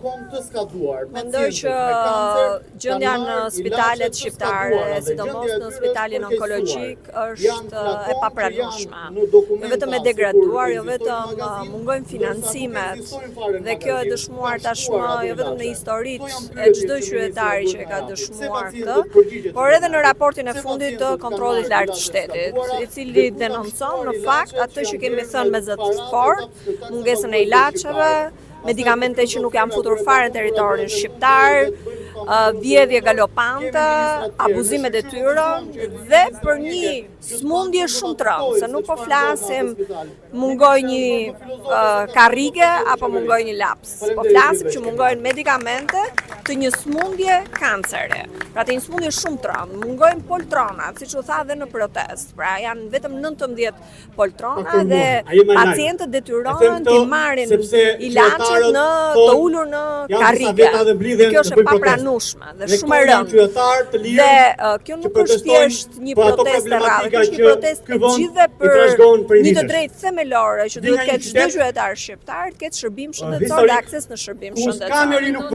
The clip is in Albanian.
Mendoj që gjendja në spitalet shqiptare, sidomos në spitalin onkologjik, është e papranueshme. Jo vetëm e degraduar, jo vetëm mungojnë financimet, dhe kjo e dëshmuar tashmë jo vetëm në historitë e çdo qytetari që e ka dëshmuar këtë, por edhe në raportin e fundit të kontrollit lartë të shtetit, i cili denoncon në fakt atë që kemi thënë me zë të fortë, mungesën e ilaçeve, medikamente që nuk janë futur fare në territorin shqiptar, vjedhje galopante, abuzimet e tyre dhe për një smundje shumë të rëndë, se nuk po flasim mungoj një karrige apo mungoj një laps, po flasim që mungojnë medikamente të një smundje kanceri, pra të një smundje shumë të rëndë, mungojnë poltronat, siç u tha dhe në protest, pra janë vetëm 19 poltrona dhe pacientët detyrohen të marrin ilaçet të ulur në karrige. Kjo është e papranueshme dhe shumë e rëndë. Dhe kjo nuk është thjesht një protestë e rrallë, kjo është një protestë e gjithëve për një të drejtë themelore që duhet të ketë çdo qytetar shqiptar, të ketë shërbim shëndetësor dhe akses në shërbim shëndetësor.